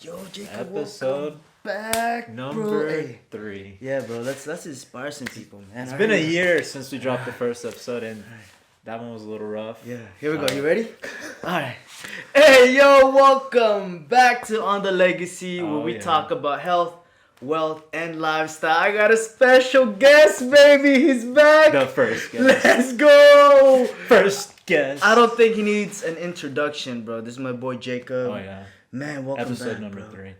Yo, Jacob, Episode back, number bro. Hey. 3. Yeah, bro. Let's inspire some people, man. It's been a year since we dropped the first episode, and that one was a little rough. Yeah. Here we go. You ready? All right. Hey, yo, welcome back to On the Legacy, where we talk about health, wealth, and lifestyle. I got a special guest, baby. He's back. The first guest. Let's go. First guest. I don't think he needs an introduction, bro. This is my boy Jacob. Oh yeah. Man, welcome Episode back, number bro. 3.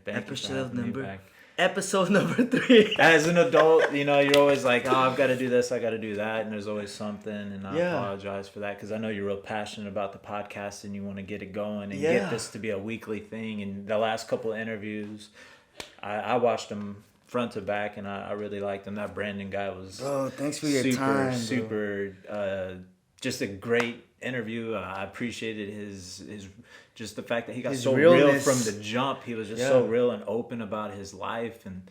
Episode number 3. As an adult, you're always like, oh, I've got to do this, I got to do that, and there's always something, and I apologize for that because I know you're real passionate about the podcast and you want to get it going and get this to be a weekly thing. And the last couple of interviews, I watched them front to back, and I really liked them. That Brandon guy was thanks for your time, super, just a great interview. I appreciated his just the fact that he got so realness. Real from the jump. He was just so real and open about his life and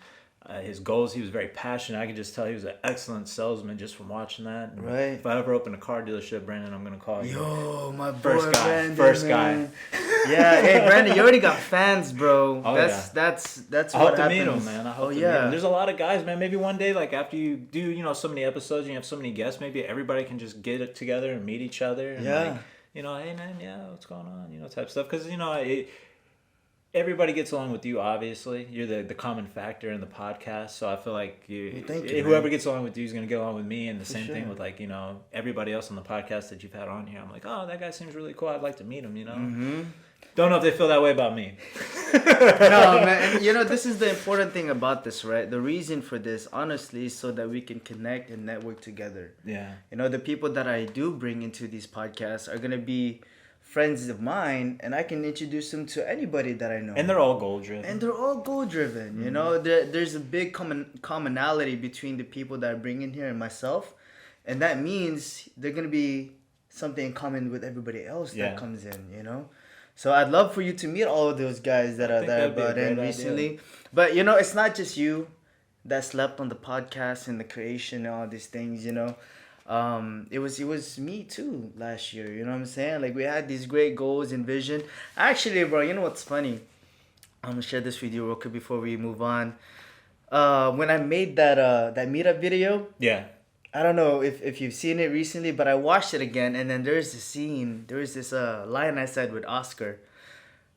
his goals. He was very passionate. I could just tell he was an excellent salesman just from watching that. And if I ever open a car dealership, Brandon, I'm gonna call you. Yo, my boy, first guy, Brandon, first man. guy. Yeah, hey Brandon, you already got fans, bro. Oh, that's I hope to meet him, man. I hope to meet him. There's a lot of guys, man. Maybe one day, like after you do, so many episodes and you have so many guests, maybe everybody can just get it together and meet each other. And hey man, what's going on? Type stuff. Because everybody gets along with you. Obviously, you're the common factor in the podcast. So I feel like whoever gets along with you is gonna get along with me. And the same thing with everybody else on the podcast that you've had on here. I'm like, oh, that guy seems really cool. I'd like to meet him. Mm-hmm. Don't know if they feel that way about me. No, man. And, this is the important thing about this, right? The reason for this, honestly, is so that we can connect and network together. Yeah. The people that I do bring into these podcasts are going to be friends of mine, and I can introduce them to anybody that I know. And they're all goal-driven. Mm-hmm. There's a big commonality between the people that I bring in here and myself. And that means they're going to be something in common with everybody else that comes in, So I'd love for you to meet all of those guys that I brought in recently. Idea. But, it's not just you that slept on the podcast and the creation and all these things, It was me too last year, you know what I'm saying? Like, we had these great goals and vision. Actually, bro, you know what's funny? I'm going to share this with you real quick before we move on. When I made that meetup video. Yeah. I don't know if you've seen it recently, but I watched it again, and then there's this line I said with Oscar.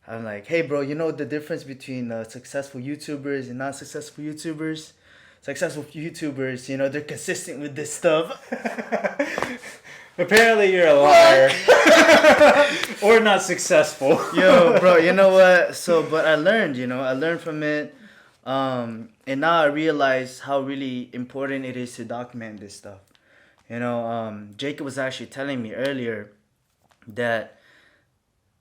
I'm like, hey, bro, you know the difference between successful YouTubers and non-successful YouTubers? Successful YouTubers, they're consistent with this stuff. Apparently you're a liar. Or not successful. Yo, bro, you know what? But I learned from it. And now I realize how really important it is to document this stuff. Jacob was actually telling me earlier that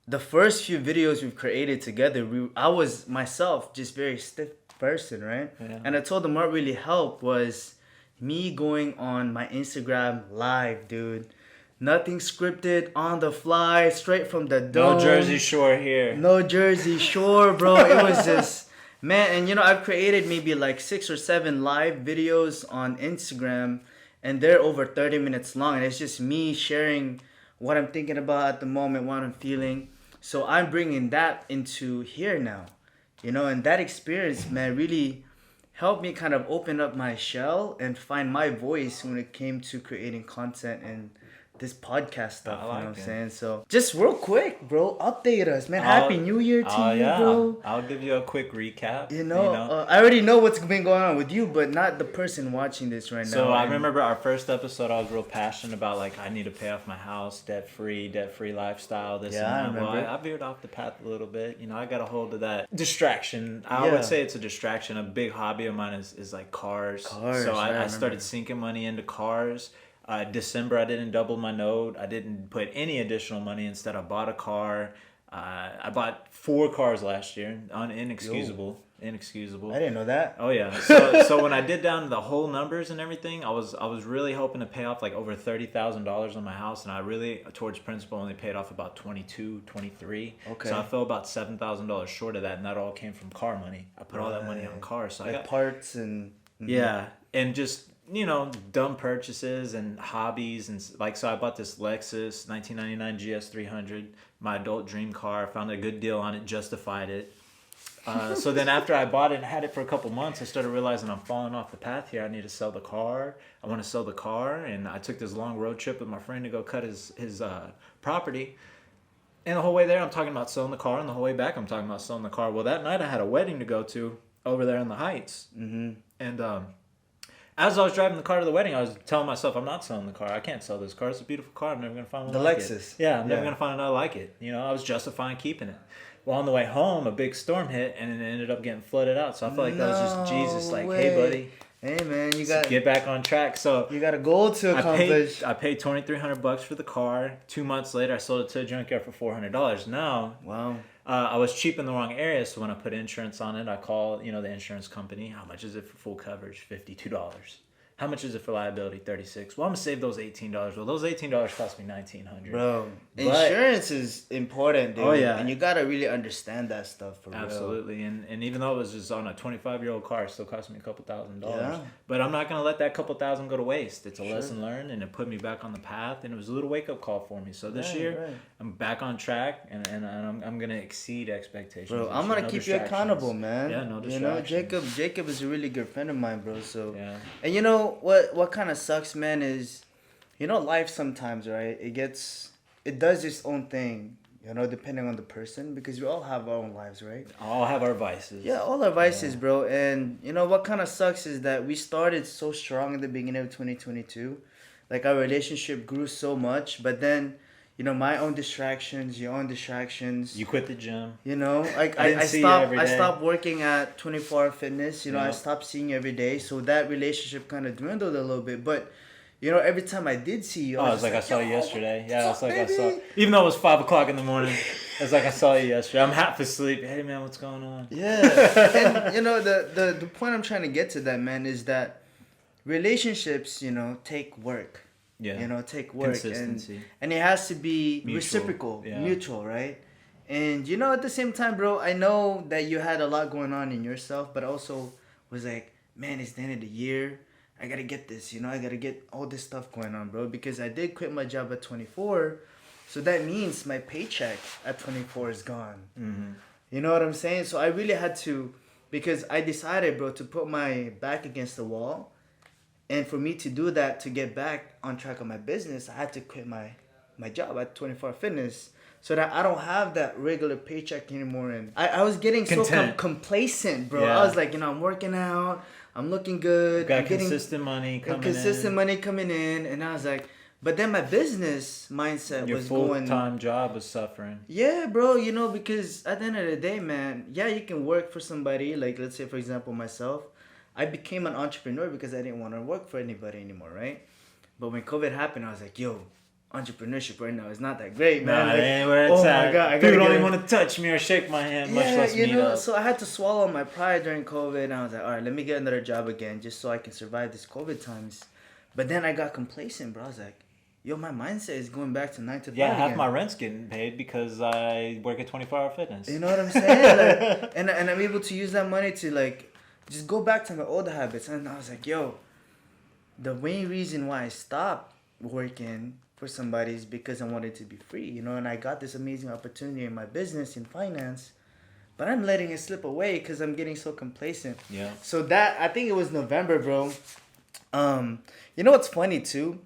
the first few videos we've created together, I was myself just very stiff person, right? Yeah. And I told him what really helped was me going on my Instagram live, dude. Nothing scripted, on the fly, straight from the dome. No Jersey Shore here. No Jersey Shore, bro. It was just... Man, and I've created maybe like 6 or 7 live videos on Instagram, and they're over 30 minutes long, and it's just me sharing what I'm thinking about at the moment, what I'm feeling. So I'm bringing that into here now, and that experience, man, really helped me kind of open up my shell and find my voice when it came to creating content and this podcast stuff, you know what I'm saying? So, just real quick, bro, update us, man. Happy New Year to you, bro. I'll give you a quick recap. I already know what's been going on with you, but not the person watching this right now. So, I remember our first episode, I was real passionate about, I need to pay off my house, debt-free lifestyle, this and that. I remember. Well, I veered off the path a little bit. I got a hold of that distraction. I would say it's a distraction. A big hobby of mine is like cars. So, I started sinking money into cars. December, I didn't double my note. I didn't put any additional money. Instead, I bought a car. I bought 4 cars last year. Inexcusable. Inexcusable. I didn't know that. Oh yeah. So when I did down the whole numbers and everything, I was really hoping to pay off like over $30,000 on my house, and I really, towards principal, only paid off about $22,000, $23,000. Okay. So I fell about $7,000 short of that, and that all came from car money. I put all that money on cars. So I got parts and and just dumb purchases and hobbies and so I bought this Lexus 1999 GS300, my adult dream car. Found a good deal on it, justified it. So then after I bought it and had it for a couple months, I started realizing I'm falling off the path here. I need to sell the car. I want to sell the car. And I took this long road trip with my friend to go cut his property. And the whole way there, I'm talking about selling the car. And the whole way back, I'm talking about selling the car. Well, that night I had a wedding to go to over there in the Heights. Mm-hmm. And as I was driving the car to the wedding, I was telling myself, I'm not selling the car. I can't sell this car. It's a beautiful car. I'm never going to find one like it. The Lexus. Yeah, I'm never going to find another like it. You know, I was justifying keeping it. Well, on the way home, a big storm hit, and it ended up getting flooded out. So I feel like that was just Jesus, like, hey, buddy. Hey, man, you got get back on track. So you got a goal to accomplish. I paid $2,300 for the car. 2 months later, I sold it to a junkyard for $400. Now, wow. I was cheap in the wrong area, so when I put insurance on it, I call the insurance company. How much is it for full coverage? $52. How much is it for liability? $36. Well, I'm gonna save those $18. Well, those $18 cost me $1,900. Bro, insurance is important, dude. Oh yeah, and you gotta really understand that stuff for absolutely. real. And even though it was just on a 25-year-old car, it still cost me a couple $1,000. Yeah. But I'm not gonna let that couple $1,000 go to waste. It's a lesson learned, and it put me back on the path, and it was a little wake-up call for me. So this year, I'm back on track, and I'm gonna exceed expectations. Bro, I'm gonna keep you accountable, man. Yeah, no distractions. You know, Jacob is a really good friend of mine, bro. So yeah. And you know what kind of sucks, man, is life sometimes, right? It does its own thing, depending on the person, because we all have our own lives, right? All have our vices. Yeah, all our vices, bro. And what kind of sucks is that we started so strong in the beginning of 2022. Like, our relationship grew so much, but then my own distractions, your own distractions. You quit the gym. Like I stopped working at 24 Hour Fitness. I stopped seeing you every day, so that relationship kind of dwindled a little bit. But every time I did see you, I was like, I saw you yesterday. Yeah, it's like I saw. Even though it was 5:00 in the morning, it's like I saw you yesterday. I'm half asleep. Hey man, what's going on? Yeah, and the point I'm trying to get to that, man, is that relationships, take work. Yeah. Take work. Consistency. And it has to be reciprocal, mutual, right? And at the same time, bro, I know that you had a lot going on in yourself, but also was like, man, it's the end of the year. I gotta get this, I gotta get all this stuff going on, bro, because I did quit my job at 24, so that means my paycheck at 24 is gone. Mm-hmm. You know what I'm saying? So I really had to, because I decided, bro, to put my back against the wall. And for me to do that, to get back on track of my business, I had to quit my job at 24 Hour Fitness so that I don't have that regular paycheck anymore. And I was getting so complacent, bro. Yeah. I was like, I'm working out, I'm looking good. Got consistent money coming in. And I was like, but then my business mindset was going... Your full-time job was suffering. Yeah, bro, because at the end of the day, man, you can work for somebody. Like, let's say, for example, myself. I became an entrepreneur because I didn't want to work for anybody anymore, right? But when COVID happened, I was like, yo, entrepreneurship right now is not that great, man. Nah, it ain't where it's at. My God, people don't even want to touch me or shake my hand, much less meet up. So I had to swallow my pride during COVID, and I was like, all right, let me get another job again just so I can survive this COVID times. But then I got complacent, bro. I was like, yo, my mindset is going back to 9 to 5 Yeah, half again. my rent's getting paid because I work at 24 Hour Fitness. You know what I'm saying? Like, and I'm able to use that money to, like, just go back to my old habits. And I was like, yo, the main reason why I stopped working for somebody is because I wanted to be free, and I got this amazing opportunity in my business, in finance, but I'm letting it slip away because I'm getting so complacent. Yeah. So I think it was November, bro. You know what's funny too?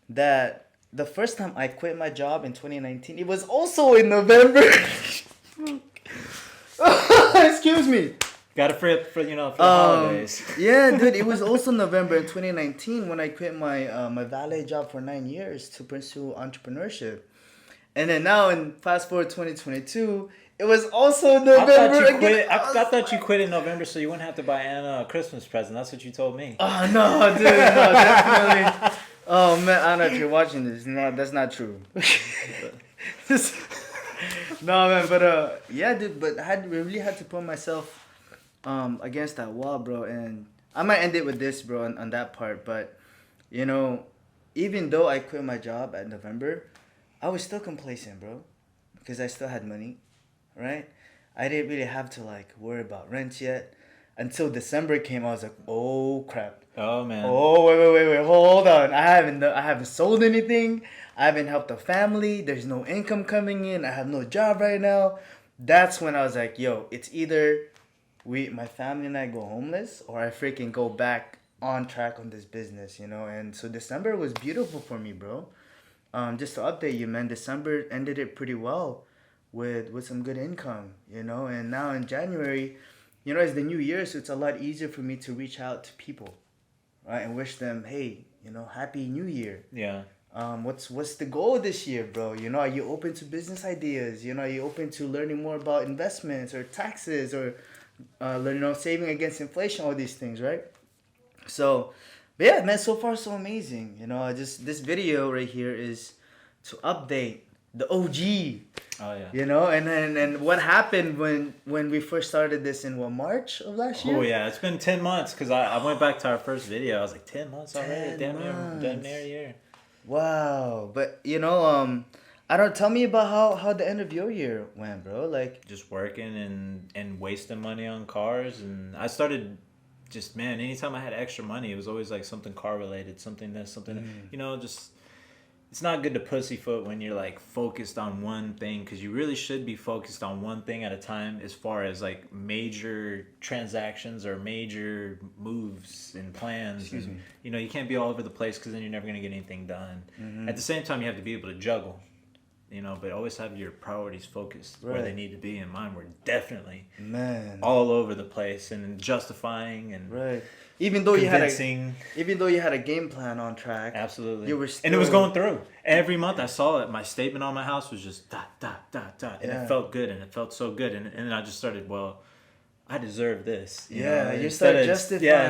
That the first time I quit my job in 2019, it was also in November. Excuse me. Got to free up for the holidays. Yeah, dude, it was also November in 2019 when I quit my my valet job for 9 years to pursue entrepreneurship. And then now in fast forward 2022, it was also November again. I thought you quit in November so you wouldn't have to buy Anna a Christmas present. That's what you told me. Oh, no, dude, no, definitely. Oh, man, I don't know if you're watching this. No, that's not true. No, man, but yeah, dude, but I really had to put myself against that wall, bro. And I might end it with this, bro, on that part. But even though I quit my job at November, I was still complacent, bro, because I still had money, right? I didn't really have to worry about rent yet. Until December came, I was like, oh crap. Oh man. Oh wait, hold on. I haven't sold anything. I haven't helped the family. There's no income coming in. I have no job right now. That's when I was like, yo, it's either my family and I go homeless, or I freaking go back on track on this business, you know. And so December was beautiful for me, bro. Just to update you, man, December ended it pretty well with some good income, you know. And now in January, you know, it's the new year, so it's a lot easier for me to reach out to people, right, and wish them, hey, you know, happy new year. Yeah. What's the goal this year, bro? You know, are you open to business ideas? You know, are you open to learning more about investments or taxes or, you know, saving against inflation, all these things, right? So, but yeah, man, so far so amazing. You know, this video right here is to update the OG. Oh yeah. You know, and what happened when we first started this in March of last year? Oh yeah, it's been 10 months because I went back to our first video. I was like 10 months already, damn near a year. Wow, but you know, I don't tell me about how the end of your year went, bro. Like just working and wasting money on cars, and I started just anytime I had extra money, it was always like something car related, something this, something that, you know, just. It's not good to pussyfoot when you're like focused on one thing, because you really should be focused on one thing at a time as far as like major transactions or major moves and plans. You know, you can't be all over the place because then you're never going to get anything done. At the same time, you have to be able to juggle, you know, but always have your priorities focused where they need to be. And mine were definitely all over the place and justifying and even though you had a game plan on track, absolutely, you were still... and it was going through every month. I saw it. My statement on my house was just dot dot dot dot, and it felt good, and it felt so good, and then I just started, well, I deserve this. You know? You started justifying.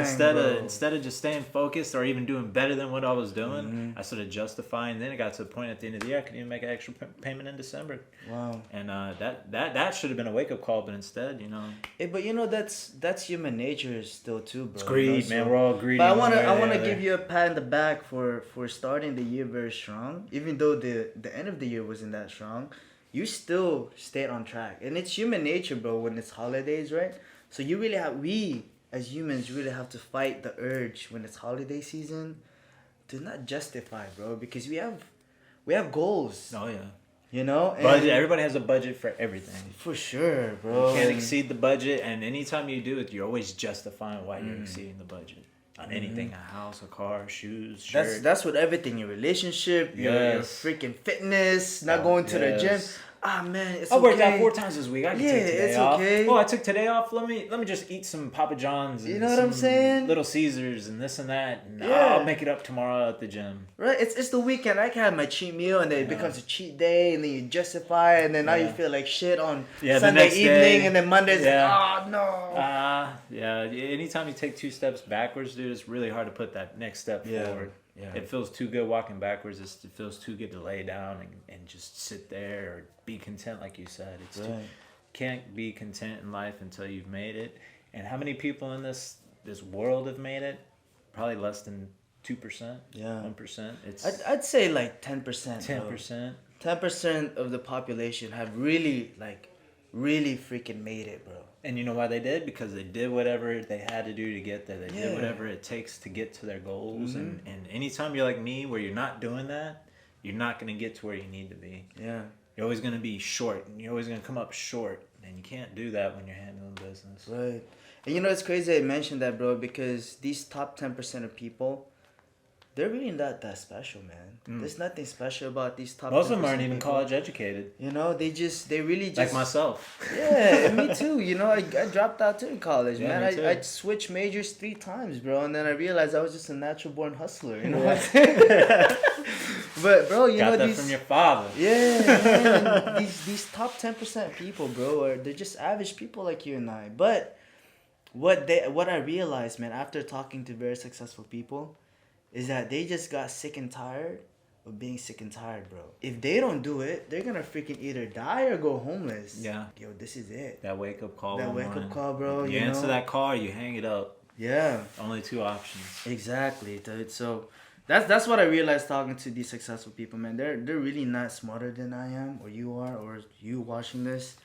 Instead of just staying focused or even doing better than what I was doing, I started justifying. Then it got to the point at the end of the year I couldn't even make an extra payment in December. Wow. And that should have been a wake up call, but instead, you know. But you know that's human nature still too, bro. It's greed, you know? man. We're all greedy. But I wanna give you a pat in the back for starting the year very strong, even though the end of the year wasn't that strong. You still stayed on track. And it's human nature, bro, when it's holidays, right? So you really we as humans really have to fight the urge when it's holiday season to not justify, bro, because we have goals. Oh yeah. You know? Budget. Everybody has a budget for everything. For sure, bro. You can't exceed the budget, and anytime you do it, you're always justifying why you're exceeding the budget. On anything, a house, a car, shoes, shirt. That's with everything. Your relationship, your freaking fitness, not going to the gym. Ah man, it's okay. I worked out 4 times this week. I can take today off. Okay. Oh, I took today off. Let me just eat some Papa John's. And you know what I'm saying? Little Caesars and this and that. And I'll make it up tomorrow at the gym. Right. It's the weekend. I can have my cheat meal, and then it becomes a cheat day, and then you justify, and then now you feel like shit on Sunday evening, and then Monday's like, oh no. Anytime you take 2 steps backwards, dude, it's really hard to put that next step forward. Yeah. It feels too good walking backwards. It feels too good to lay down and just sit there or be content, like you said. It's can't be content in life until you've made it. And how many people in this world have made it? Probably less than 2%. 1%. I'd say like 10%. 10%. 10% of the population have really freaking made it, bro. And you know why they did? Because they did whatever they had to do to get there. They did whatever it takes to get to their goals. And anytime you're like me, where you're not doing that, you're not going to get to where you need to be. Yeah. You're always going to be short. And you're always going to come up short. And you can't do that when you're handling business. Right. And you know, it's crazy I mentioned that, bro, because these top 10% of people, they're really not that special, man. There's nothing special about these top 10%. Most of them aren't even college educated. You know, they really just... Like myself. Yeah, me too. You know, I dropped out too in college, man. I switched majors 3 times, bro. And then I realized I was just a natural born hustler. You know what I'm saying? But, bro, you got know... that from your father. Yeah, man. These top 10% people, bro, they're just average people like you and I. But what I realized, man, after talking to very successful people, is that they just got sick and tired of being sick and tired, bro. If they don't do it, they're gonna freaking either die or go homeless. Yeah. Yo, this is it. That wake up call. That wake up call, bro. You answer that call, you hang it up. Yeah. Only 2 options. Exactly, dude. So that's what I realized talking to these successful people, man. They're really not smarter than I am, or you are, or you watching this.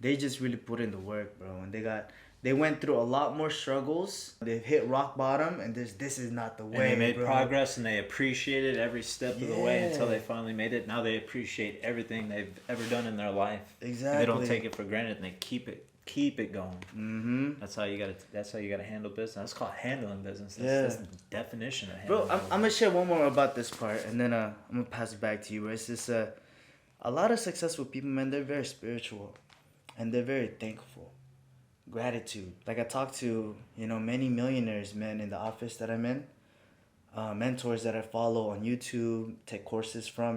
They just really put in the work, bro. And they went through a lot more struggles. They've hit rock bottom, and this is not the way. And they made progress, and they appreciated every step of the way until they finally made it. Now they appreciate everything they've ever done in their life. Exactly. And they don't take it for granted, and they keep keep it going. Mm-hmm. That's how you gotta handle business. That's called handling business. That's the definition of handling. Bro, I'm gonna share one more about this part, and then I'm gonna pass it back to you. Where it's just a lot of successful people, man. They're very spiritual, and they're very thankful. Gratitude. Like I talked to, many millionaires, man, in the office that I'm in. Mentors that I follow on YouTube, take courses from,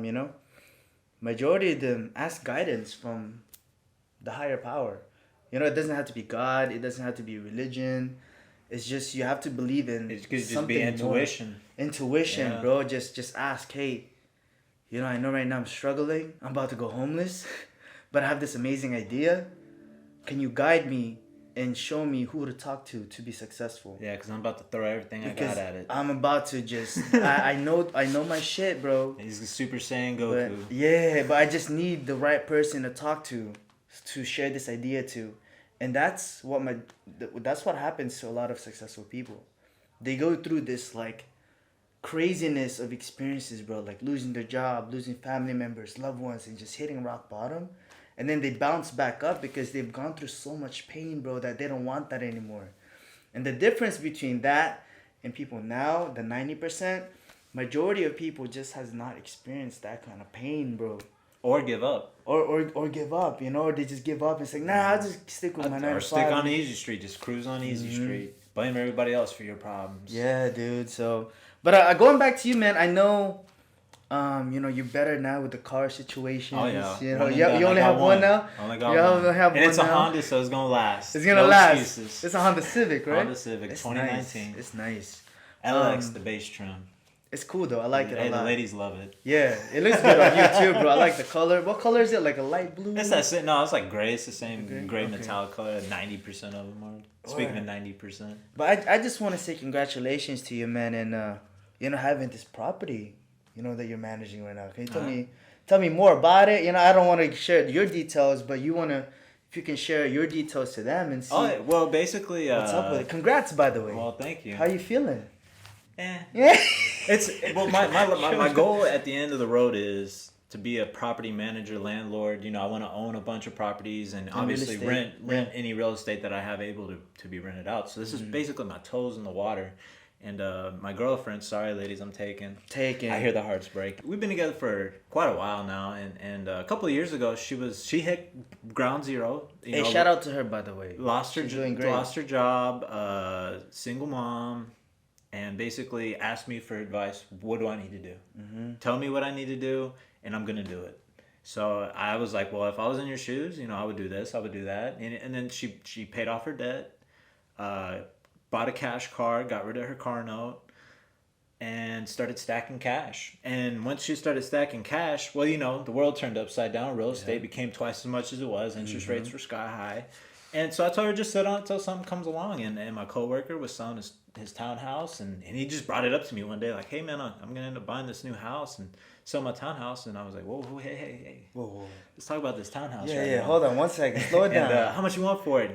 Majority of them ask guidance from the higher power. It doesn't have to be God. It doesn't have to be religion. It's just you have to believe in it could just be intuition. More. Intuition, bro. Just ask, hey, I know right now I'm struggling. I'm about to go homeless, but I have this amazing idea. Can you guide me and show me who to talk to be successful? Yeah, because I'm about to throw everything I got at it. I'm about to just I know my shit, bro. He's the Super Saiyan Goku. But I just need the right person to talk to share this idea to. And that's what happens to a lot of successful people. They go through this like craziness of experiences, bro, like losing their job, losing family members, loved ones, and just hitting rock bottom. And then they bounce back up because they've gone through so much pain, bro, that they don't want that anymore. And the difference between that and people now, the 90%, majority of people just has not experienced that kind of pain, bro. Or give up. Or give up, or they just give up and say, nah, I'll just stick with my 9 to 5. Or stick on easy street, just cruise on easy street. Blame everybody else for your problems. Yeah, dude. So, but going back to you, man, I know, you're better now with the car situations. Oh, yeah. You only have one now? I only got one. And it's a Honda, so it's going to last. It's going to last. Excuses. It's a Honda Civic, right? Honda Civic, 2019. It's nice. LX, the base trim. It's cool, though. I like it a lot. The ladies love it. Yeah, it looks good on you, too, bro. I like the color. What color is it? Like a light blue? It's like gray. It's the same gray metallic color. 90% of them are. Speaking of 90%. But I just want to say congratulations to you, man, and, having this property, that you're managing right now. Can you tell me more about it? I don't want to share your details, but if you can share your details to them and see. Oh, well, basically. What's up with it? Congrats, by the way. Well, thank you. How you feeling? Yeah. My goal at the end of the road is to be a property manager, landlord. I want to own a bunch of properties and obviously rent any real estate that I have able to be rented out. So this is basically my toes in the water. And my girlfriend, sorry ladies, I'm taken. I hear the hearts break. We've been together for quite a while now, and a couple of years ago she hit ground zero. Hey, shout out to her, by the way. Doing great. Lost her job, single mom. And basically asked me for advice. What do I need to do? Mm-hmm. Tell me what I need to do, and I'm going to do it. So I was like, well, if I was in your shoes, I would do this, I would do that. And then she paid off her debt, bought a cash car, got rid of her car note, and started stacking cash. And once she started stacking cash, well, the world turned upside down. Real estate became twice as much as it was. Interest rates were sky high. And so I told her just sit on it until something comes along. And my coworker was selling his townhouse, and he just brought it up to me one day, like, hey, man, I'm going to end up buying this new house and sell my townhouse. And I was like, whoa, hey. Whoa. Let's talk about this townhouse now. Hold on 1 second. Slow it down. And how much you want for it?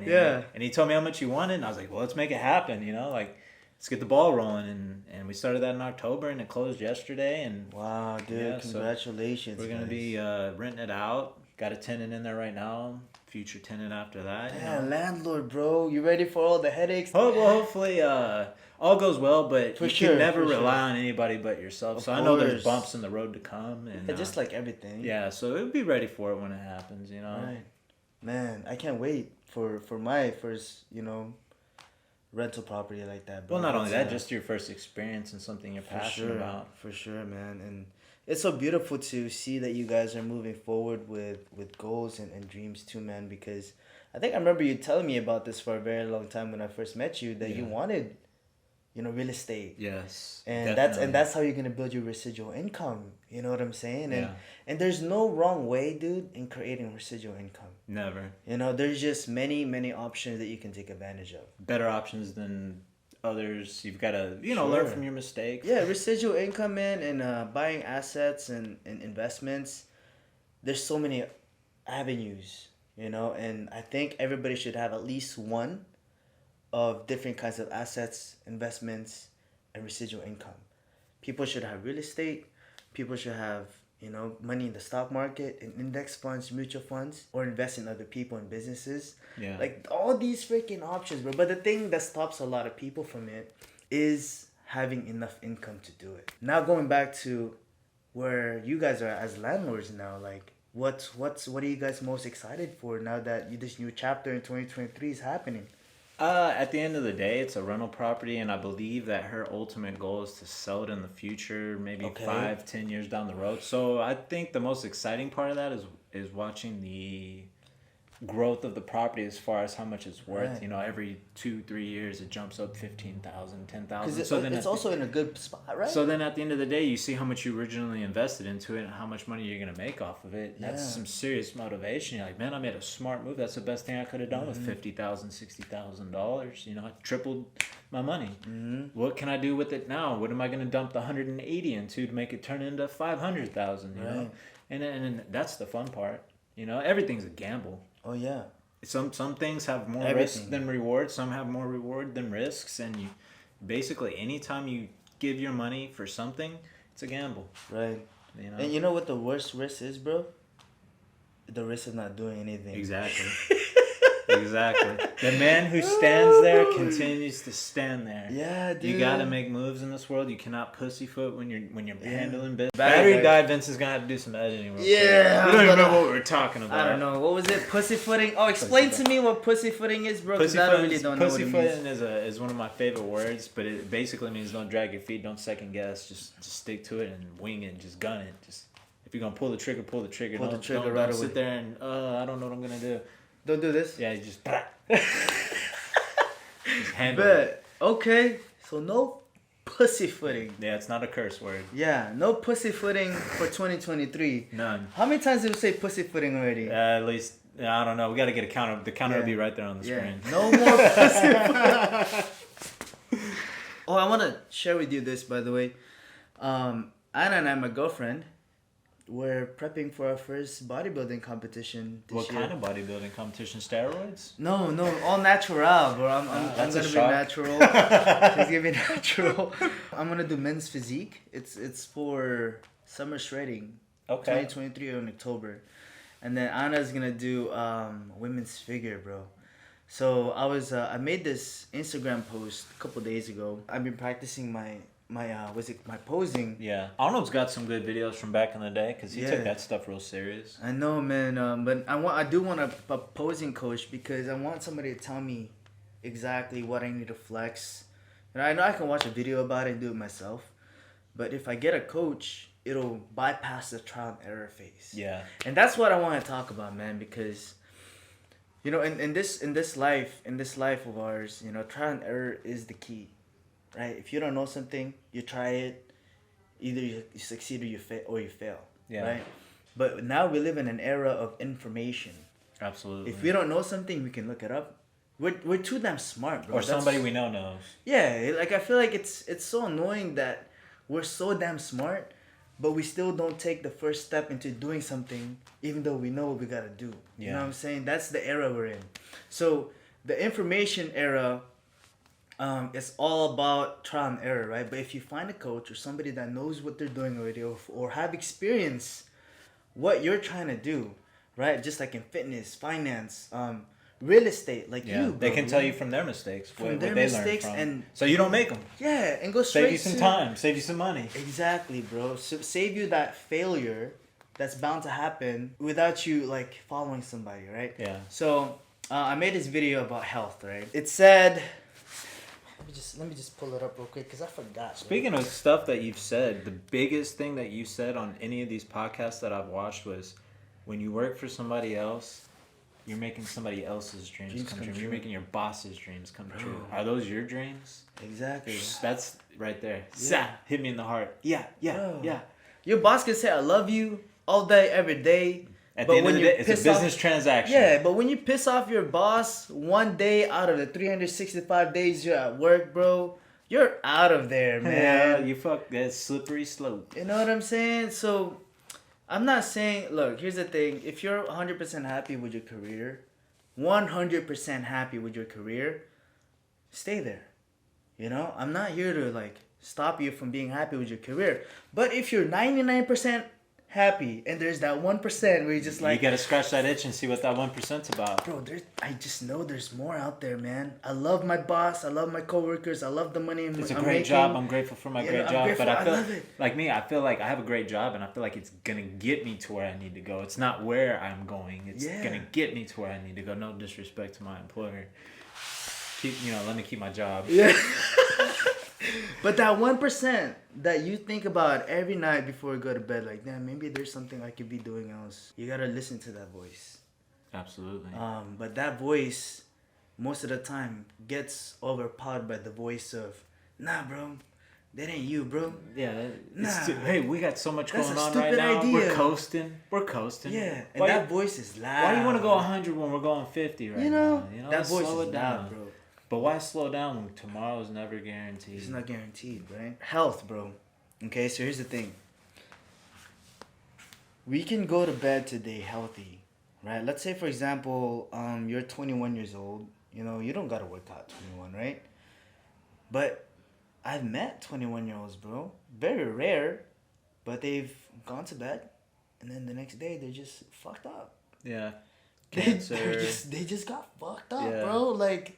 And he told me how much he wanted, and I was like, well, let's make it happen, let's get the ball rolling. And we started that in October, and it closed yesterday. And wow, dude, congratulations. So we're going to be renting it out. Got a tenant in there right now. Future tenant after that. Yeah, landlord, bro. You ready for all the headaches? Oh, well, hopefully all goes well, but you can never rely on anybody but yourself. So I know there's bumps in the road to come. And just like everything. Yeah, so we'll be ready for it when it happens, Right. Man, I can't wait for my first, rental property like that, bro. Well, not only that, just your first experience and something you're passionate about. For sure, man. And it's so beautiful to see that you guys are moving forward with goals and dreams too, man, because I think I remember you telling me about this for a very long time when I first met you, that you wanted, real estate. Yes. And that's how you're going to build your residual income. You know what I'm saying? And there's no wrong way, dude, in creating residual income. Never. There's just many, many options that you can take advantage of. Better options than others. You've got to learn from your mistakes. Yeah, residual income, man, and buying assets and investments. There's so many avenues, and I think everybody should have at least one of different kinds of assets, investments, and residual income. People should have real estate. People should have money in the stock market, in index funds, mutual funds, or invest in other people and businesses. Yeah. Like all these freaking options, bro. But the thing that stops a lot of people from it is having enough income to do it. Now going back to where you guys are as landlords now, like what are you guys most excited for now that this new chapter in 2023 is happening? At the end of the day, it's a rental property, and I believe that her ultimate goal is to sell it in the future, maybe 5-10 years down the road. So I think the most exciting part of that is watching the growth of the property as far as how much it's worth. Right. Every 2-3 years it jumps up 15,000, 10,000. So then it's also in a good spot, right? So then at the end of the day, you see how much you originally invested into it and how much money you're gonna make off of it. Yeah. That's some serious motivation. You're like, man, I made a smart move. That's the best thing I could have done with $50,000, $60,000. I tripled my money. What can I do with it now? What am I gonna dump the 180 into to make it turn into 500,000? You know, and that's the fun part. Everything's a gamble. Oh yeah. Some things have more risk than reward. Some have more reward than risks. And you basically, anytime you give your money for something, it's a gamble. Right. And you know what the worst risk is, bro? The risk of not doing anything. Exactly. Exactly. The man who stands there continues to stand there. Yeah, dude. You gotta make moves in this world. You cannot pussyfoot when you're handling business. Battery died. Vince is gonna have to do some editing. Yeah. We don't even know what we're talking about. I don't know. What was it? Pussyfooting? Oh, explain to me what pussyfooting is, bro. Because I really don't know what it means. Pussyfooting is one of my favorite words, but it basically means don't drag your feet, don't second guess, just stick to it and wing it, just gun it. Just if you're gonna pull the trigger, pull the trigger. Don't sit there and I don't know what I'm gonna do. Don't do this. Yeah, you just handle it. Okay, so no pussyfooting. Yeah, it's not a curse word. Yeah, no pussyfooting for 2023. None. How many times did we say pussyfooting already? At least, I don't know. We got to get a counter. The counter will be right there on the screen. No more pussyfooting. Oh, I want to share with you this, by the way. Anna and I, my girlfriend, we're prepping for our first bodybuilding competition this year. What kind of bodybuilding competition? Steroids? No, all natural, bro. I'm gonna be natural. She's gonna be natural. I'm gonna do men's physique. It's for summer shredding. Okay. 2023 in October, and then Anna's gonna do women's figure, bro. So I made this Instagram post a couple days ago. I've been practicing my posing. Yeah, Arnold's got some good videos from back in the day because he took that stuff real serious. I know, man. But I do want a posing coach because I want somebody to tell me exactly what I need to flex. And I know I can watch a video about it and do it myself, but if I get a coach, it'll bypass the trial and error phase. Yeah, and that's what I want to talk about, man. Because in this life of ours, trial and error is the key. Right? If you don't know something, you try it. Either you succeed or you fail. Yeah. Right? But now we live in an era of information. Absolutely. If we don't know something, we can look it up. We're too damn smart, bro. Or somebody we know knows. Yeah, like I feel like it's so annoying that we're so damn smart, but we still don't take the first step into doing something, even though we know what we gotta do. Yeah. You know what I'm saying? That's the era we're in. So the information era. It's all about trial and error, right? But if you find a coach or somebody that knows what they're doing already or have experience what you're trying to do, right? Just like in fitness, finance, real estate, like you, bro. They can tell you from their mistakes, what they learned from. And so you don't make them. Yeah, and go straight save you some time, save you some money. Exactly, bro. So save you that failure that's bound to happen without you like following somebody, right? Yeah. So I made this video about health, right? It said. Let me just pull it up real quick because I forgot. Speaking of stuff that you've said, the biggest thing that you said on any of these podcasts that I've watched was when you work for somebody else, you're making somebody else's dreams come true. You're making your boss's dreams come true. Are those your dreams? Exactly. That's right there. Yeah. Hit me in the heart. Yeah. Your boss can say I love you all day, every day. At the end of the day, it's a business transaction. Yeah, but when you piss off your boss one day out of the 365 days you're at work, bro, you're out of there, man. Yeah, you fuck that slippery slope. You know what I'm saying? So, I'm not saying, look, here's the thing. If you're 100% happy with your career, 100% happy with your career, stay there. I'm not here to, stop you from being happy with your career. But if you're 99% happy, and there's that 1% where you're just like, you gotta scratch that itch and see what that 1%'s about. Bro, I just know there's more out there, man. I love my boss. I love my coworkers. I love the money I'm making. It's a great job. I'm grateful for my great job. But I love it. like me, I feel like I have a great job, and I feel like it's gonna get me to where I need to go. It's not where I'm going. It's gonna get me to where I need to go. No disrespect to my employer. Let me keep my job. Yeah. But that 1% that you think about every night before you go to bed, like, damn, maybe there's something I could be doing else. You gotta listen to that voice. Absolutely. But that voice, most of the time, gets overpowered by the voice of, nah, bro, that ain't you, bro. Yeah. Nah. Hey, we got so much going on right now. Idea. We're coasting. Yeah, and that voice is loud. Why do you want to go 100 when we're going 50 right now? That voice is loud, bro. But why slow down when tomorrow's never guaranteed? It's not guaranteed, right? Health, bro. Okay, so here's the thing. We can go to bed today healthy, right? Let's say, for example, you're 21 years old. You don't gotta work out 21, right? But I've met 21-year-olds, bro. Very rare, but they've gone to bed, and then the next day they're just fucked up. Yeah. Cancer. They just got fucked up, bro. Like,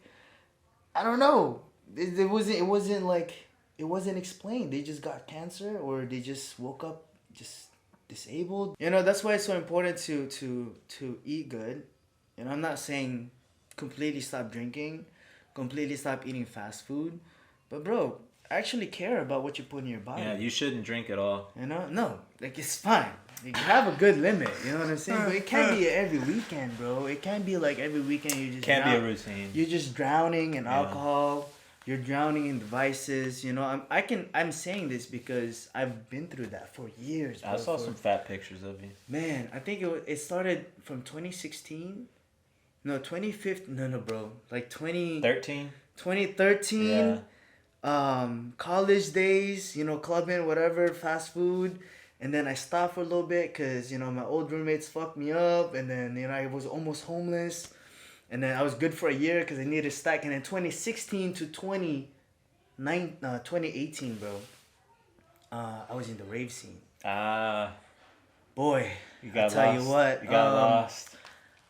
I don't know. It wasn't explained. They just got cancer, or they just woke up just disabled. That's why it's so important to eat good. I'm not saying completely stop drinking, completely stop eating fast food, but bro, actually care about what you put in your body. Yeah, you shouldn't drink at all. No, like, it's fine. You have a good limit, you know what I'm saying? But it can't be every weekend, bro. It can't be like every weekend you just can't be a routine. You're just drowning in alcohol. You're drowning in devices. I'm saying this because I've been through that for years, bro. I saw some fat pictures of you. Man, I think it started from 2016. No, 2015. No, bro. Like 2013. 2013. Yeah. College days, clubbing, whatever, fast food. And then I stopped for a little bit because, my old roommates fucked me up. And then, I was almost homeless. And then I was good for a year because I needed a stack. And then 2016 to 2018, bro, I was in the rave scene. Boy, I'll tell you what. You got lost.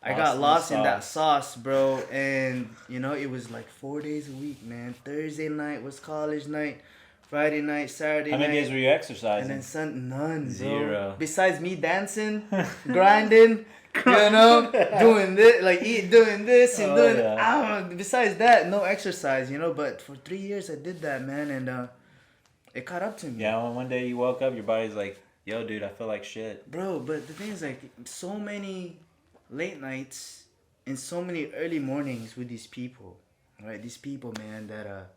I got lost in that sauce, bro. And, it was like 4 days a week, man. Thursday night was college night. Friday night, Saturday night. How many days were you exercising? And then none, bro. 0. Besides me dancing, grinding, doing this, doing this and doing. Yeah. Besides that, no exercise, But for 3 years, I did that, man, and it caught up to me. Yeah, when one day you woke up, your body's like, "Yo, dude, I feel like shit." Bro, but the thing is, like, so many late nights and so many early mornings with these people, right? These people, man, that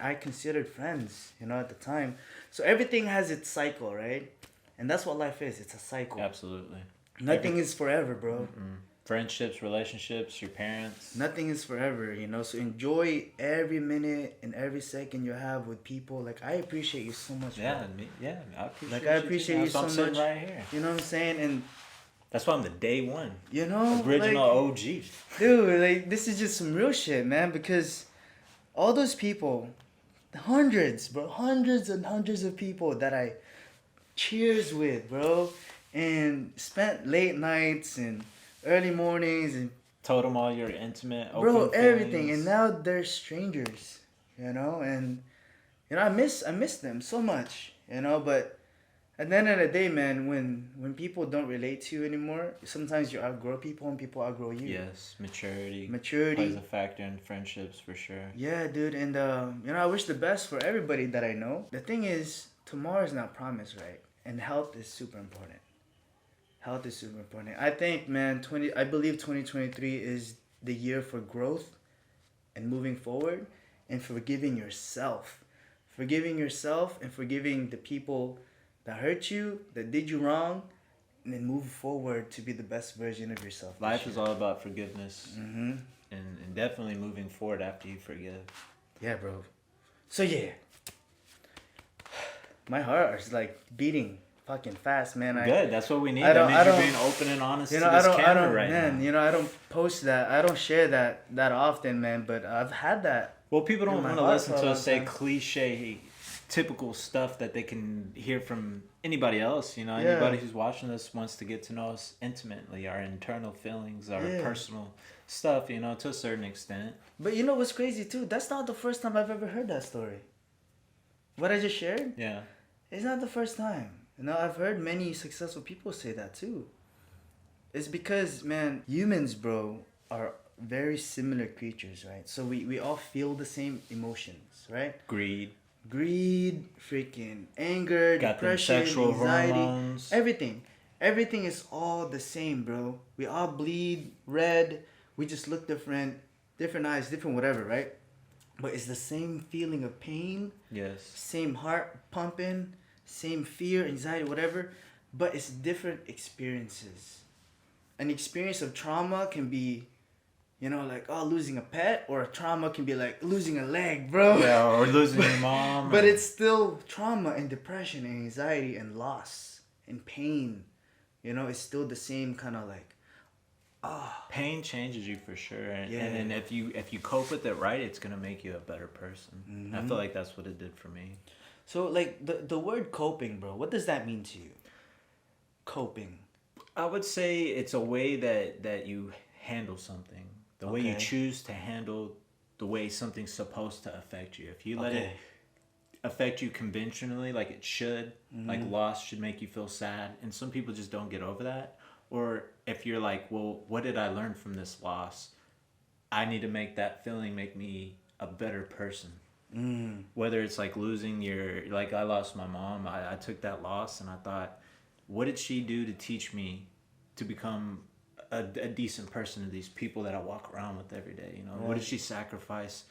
I considered friends, at the time. So everything has its cycle, right? And that's what life is. It's a cycle. Absolutely. Nothing is forever, bro. Mm-mm. Friendships, relationships, your parents. Nothing is forever, So enjoy every minute and every second you have with people. Like, I appreciate you so much, bro. I appreciate you so much. Right here. You know what I'm saying? And that's why I'm the day one. Original OG. Dude, like, this is just some real shit, man, because all those people, hundreds and hundreds of people that I cheers with, bro, and spent late nights and early mornings and told them all your intimate, open bro, everything, feelings. And now they're strangers, and I miss them so much, but at the end of the day, man, when people don't relate to you anymore, sometimes you outgrow people and people outgrow you. Yes, maturity plays a factor in friendships for sure. Yeah, dude, and I wish the best for everybody that I know. The thing is, tomorrow is not promised, right? And health is super important. I think, man, I believe 2023 is the year for growth and moving forward and forgiving yourself and forgiving the people that hurt you, that did you wrong, and then move forward to be the best version of yourself. Life is all about forgiveness. Mm-hmm. And definitely moving forward after you forgive. Yeah, bro. So, yeah. My heart is, like, beating fucking fast, man. Good, that's what we need. That means you're being open and honest to this camera right now. I don't post that. I don't share that often, man, but I've had that. Well, people don't want to listen to us say cliche typical stuff that they can hear from anybody else. Anybody who's watching this wants to get to know us intimately, our internal feelings, our personal stuff, to a certain extent. But you know what's crazy too? That's not the first time I've ever heard that story. What I just shared? Yeah. It's not the first time. I've heard many successful people say that too. It's because, man, humans, bro, are very similar creatures, right? So we all feel the same emotions, right? Greed, freaking anger, depression, sexual anxiety, hormones. Everything is all the same, bro. We all bleed red. We just look different eyes, different whatever, right? But it's the same feeling of pain. Yes. Same heart pumping, same fear, anxiety, whatever. But it's different experiences. An experience of trauma can be, losing a pet, or a trauma can be like losing a leg, bro. Yeah, or losing your mom. But it's still trauma and depression and anxiety and loss and pain. It's still the same kind of like, pain changes you for sure, and then if you cope with it right, it's gonna make you a better person. Mm-hmm. I feel like that's what it did for me. So like the word coping, bro, what does that mean to you? Coping. I would say it's a way that you handle something. The way you choose to handle the way something's supposed to affect you. If you let it affect you conventionally, like it should, like loss should make you feel sad, and some people just don't get over that. Or if you're like, well, what did I learn from this loss? I need to make that feeling make me a better person. Whether it's like losing like I lost my mom. I took that loss and I thought, what did she do to teach me to become a decent person to these people that I walk around with every day? What did she sacrifice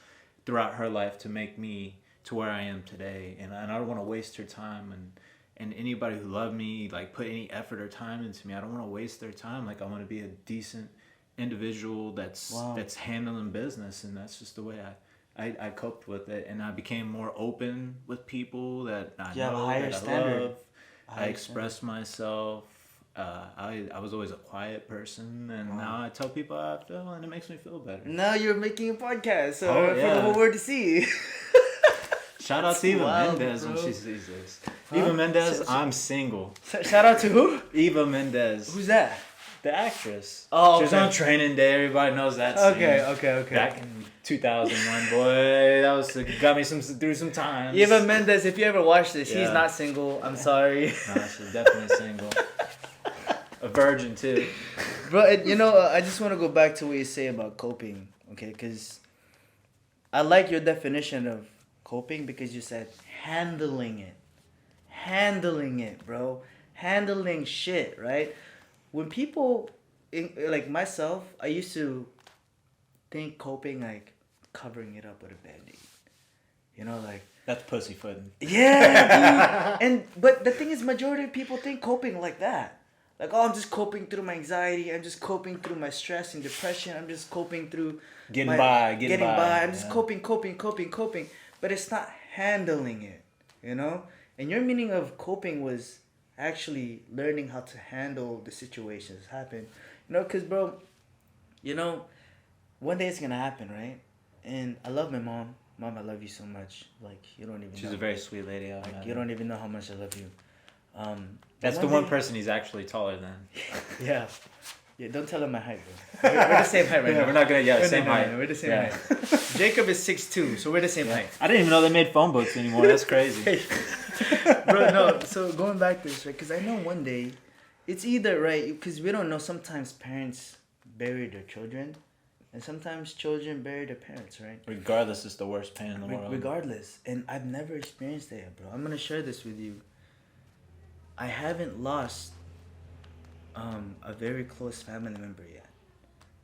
throughout her life to make me to where I am today? And I don't want to waste her time, and anybody who loved me, like put any effort or time into me, I don't want to waste their time. Like I want to be a decent individual that's handling business, and that's just the way I coped with it, and I became more open with people that I know, that I love. I expressed myself. I was always a quiet person, and now I tell people how I feel, and it makes me feel better. Now you're making a podcast for the whole world to see. Shout out to Eva Mendes, bro, when she sees this. Eva Mendes, I'm single. Shout out to who? Eva Mendes. Who's that? The actress. Oh, she was on Training Day. Everybody knows that scene. Okay. Back in 2001, boy, that was got me through some times. Eva Mendes, if you ever watch this, she's not single. I'm sorry. No, she's definitely single. A virgin too. Bro, I just want to go back to what you say about coping, okay? Because I like your definition of coping, because you said handling it, bro. Handling shit, right? When people, like myself, I used to think coping like covering it up with a Band-Aid. Like... That's pussyfooting. Yeah, dude. But the thing is, majority of people think coping like that. Like, I'm just coping through my anxiety. I'm just coping through my stress and depression. I'm just coping through... Getting by. I'm just coping. But it's not handling it, And your meaning of coping was actually learning how to handle the situations happen. Because, bro, one day it's going to happen, right? And I love my mom. Mom, I love you so much. Like, you don't even know. She's a very sweet lady. You don't even know how much I love you. That's the one person he's actually taller than. Yeah, don't tell him my height, bro. We're the same height right now. We're not gonna, same height. We're the same height. Jacob is 6'2", so we're the same height. I didn't even know they made phone books anymore. That's crazy. Bro, no, so going back to this, right, because I know one day, it's either, right, because we don't know, sometimes parents bury their children, and sometimes children bury their parents, right? Regardless, it's the worst pain in the world. Regardless, and I've never experienced that, bro. I'm going to share this with you. I haven't lost a very close family member yet.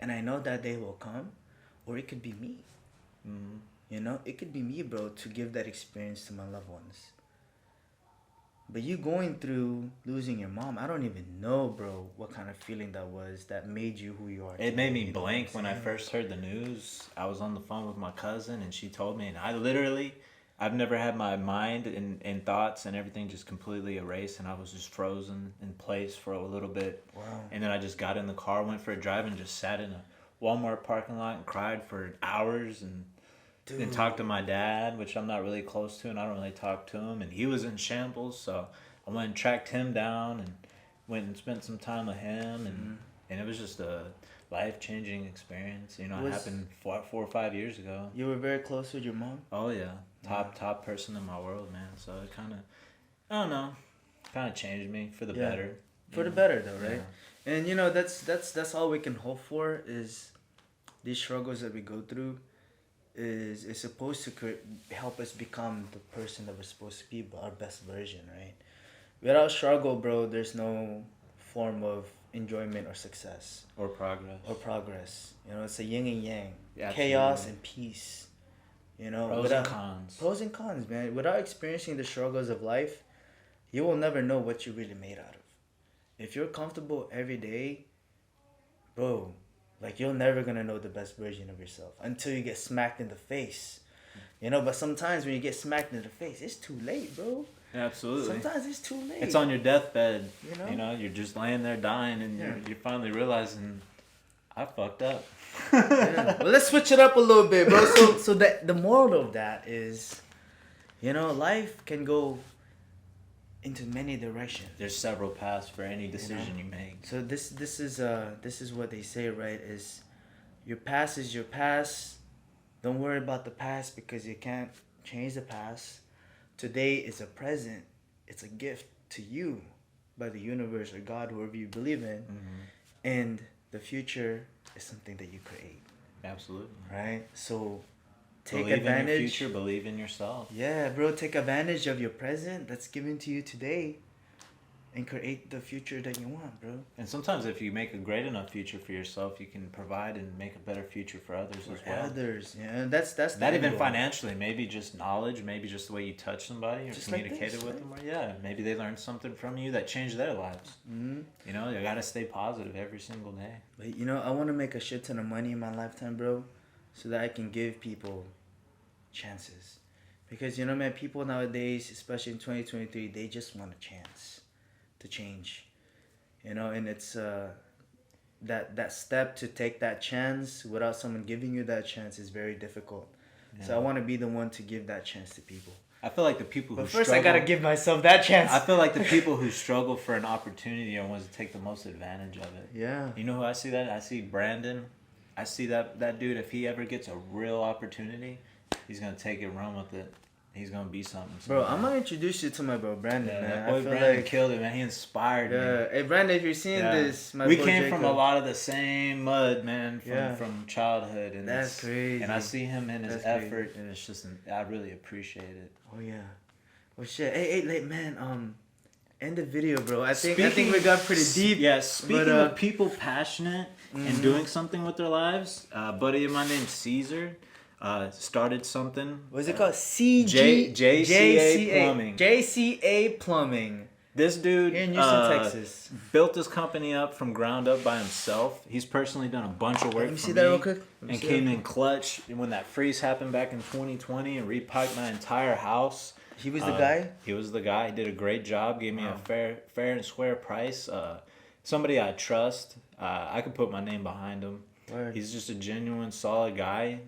And I know that day will come, or it could be me. Mm-hmm. It could be me, bro, to give that experience to my loved ones. But you going through losing your mom, I don't even know, bro, what kind of feeling that was that made you who you are today. It made me blank when I first heard the news. I was on the phone with my cousin, and she told me, and I've never had my mind and thoughts and everything just completely erased, and I was just frozen in place for a little bit. Wow. And then I just got in the car, went for a drive, and just sat in a Walmart parking lot and cried for hours. And Then talked to my dad, which I'm not really close to, and I don't really talk to him. And he was in shambles, so I went and tracked him down and went and spent some time with him. And it was just a life-changing experience. You know, it happened 4 or 5 years ago. You were very close with your mom? Oh, yeah. Top person in my world, man. So it kind of, I don't know, kind of changed me for the better. For the better, though, right? Yeah. And, you know, that's all we can hope for is these struggles that we go through is supposed to help us become the person that we're supposed to be, our best version, right? Without struggle, bro, there's no form of enjoyment or success. Or progress. You know, it's a yin and yang. Yeah, chaos and peace. You know, pros and cons, man. Without experiencing the struggles of life, you will never know what you're really made out of. If you're comfortable every day, bro, like you're never gonna know the best version of yourself until you get smacked in the face. You know, but sometimes when you get smacked in the face, it's too late, bro. Yeah, absolutely. Sometimes it's too late. It's on your deathbed. You know, you're just laying there dying, and you're finally realizing, I fucked up. Well, let's switch it up a little bit, bro. So the moral of that is, you know, life can go into many directions. There's several paths for any decision you make. So this is what they say, right? Is your past is your past. Don't worry about the past because you can't change the past. Today is a present. It's a gift to you by the universe or God, whoever you believe in. And the future is something that you create. Absolutely. Right? So take believe advantage. In your future, believe in yourself. Yeah, bro. Take advantage of your present that's given to you today and create the future that you want, bro. And sometimes if you make a great enough future for yourself, you can provide and make a better future for others as well. Others, yeah. That's not even financially. Maybe just knowledge. Maybe just the way you touch somebody or just communicated with them. Or maybe they learned something from you that changed their lives. You know, you gotta stay positive every single day. But you know, I want to make a shit ton of money in my lifetime, bro, so that I can give people chances. Because you know, man, people nowadays, especially in 2023, they just want a chance to change, you know, and it's that step to take that chance without someone giving you that chance is very difficult. So I want to be the one to give that chance to people. I feel like the people who struggle, I gotta give myself that chance. I feel like the people who struggle for an opportunity are ones to take the most advantage of it. Yeah. You know who I see that? I see Brandon. I see that dude, if he ever gets a real opportunity, he's gonna take it, run with it. He's gonna be something. Bro, I'm gonna introduce you to my bro Brandon, man. That boy Brandon killed it, man. He inspired me. Hey Brandon, if you're seeing this, we came from a lot of the same mud, man, from childhood, and that's crazy. And I see him in his effort, and it's just, I really appreciate it. Oh yeah. Oh shit. Hey, man. End the video, bro. I think we got pretty deep. Yeah. Speaking of people passionate and doing something with their lives, buddy of mine named Caesar. Started something. What's it called? JCA Plumbing. JCA Plumbing. This dude here in Houston, Texas, built this company up from ground up by himself. He's personally done a bunch of work for me. That real quick? And came in clutch when that freeze happened back in 2020 and repiped my entire house. He was the guy? He was the guy. He did a great job. Gave me a fair and square price. Somebody I trust. I could put my name behind him. Word. He's just a genuine, solid guy.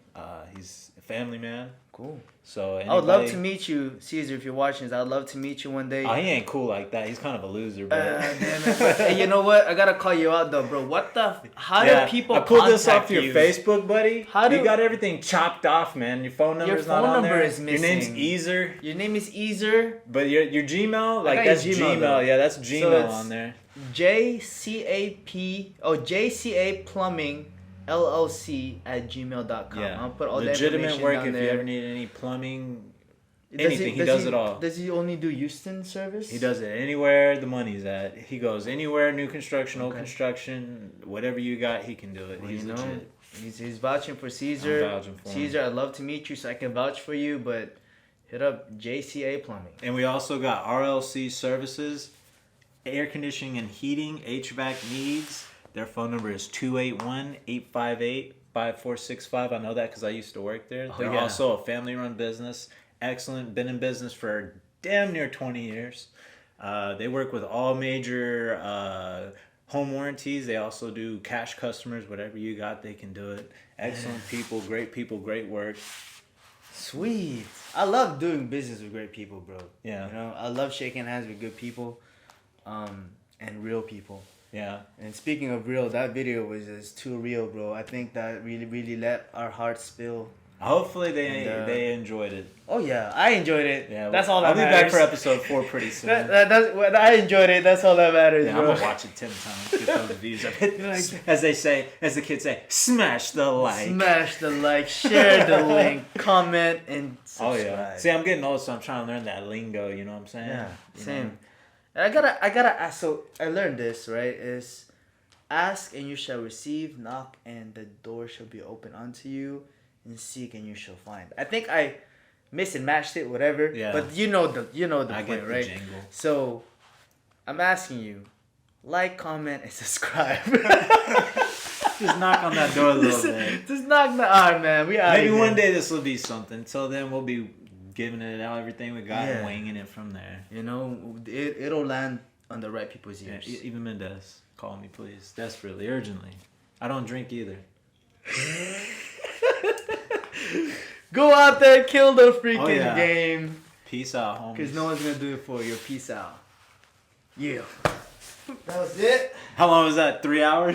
He's a family man. Cool. So I would love to meet you, Caesar, if you're watching this. I'd love to meet you one day. Oh, he ain't cool like that. He's kind of a loser, bro. Hey, you know what? I gotta call you out though, bro. What the? How do people? I pulled this off your Facebook, buddy. You got everything chopped off, man. Your phone number's not on there. Is missing. Your name's Easer. Your name is Easer. But your Gmail, like that's Gmail. Yeah, that's Gmail on there. JCA Plumbing LLC at gmail.com. Yeah. I'll put all the legitimate work down if there. you ever need any plumbing, anything. He does it all. Does he only do Houston service? He does it anywhere the money's at. He goes anywhere, new construction, old construction, whatever you got, he can do it. Well, he's legit. He's vouching for Caesar. I'm vouching for Caesar, I'd love to meet you so I can vouch for you, but hit up JCA Plumbing. And we also got RLC Services, air conditioning and heating, HVAC needs. Their phone number is 281-858-5465. I know that because I used to work there. They're also a family-run business. Excellent. Been in business for damn near 20 years. They work with all major home warranties. They also do cash customers. Whatever you got, they can do it. Excellent people, great work. Sweet. I love doing business with great people, bro. Yeah. You know, I love shaking hands with good people, and real people. Yeah. And speaking of real, that video was just too real, bro. I think that really, really let our hearts spill. Hopefully they enjoyed it. Oh yeah, I enjoyed it. Yeah, that's all that I'll matters. be back for episode 4 pretty soon. I enjoyed it. That's all that matters, Yeah, bro. I'm gonna watch it 10 times. Get those views up. As the kids say, smash the like. Smash the like, share the link, comment, and subscribe. Oh yeah. See, I'm getting old, so I'm trying to learn that lingo. You know what I'm saying? Yeah. You Same. know? And I gotta ask. So I learned this, right? Is ask and you shall receive, knock and the door shall be open unto you, and seek and you shall find. I think I mixed and matched it, whatever. Yeah. But you know the I point, get the right? jingle. So I'm asking you, like, comment, and subscribe. Just knock on that door a little bit. Just knock. All right, man. We out. Maybe one day this will be something. Until then, we'll be giving it out everything we got and winging it from there. You know, it'll land on the right people's ears. Yeah, even Mendez, call me please, desperately, urgently. I don't drink either. Go out there, kill the freaking game. Peace out, homies. Because no one's gonna do it for you. Peace out. Yeah. That was it. How long was that? 3 hours?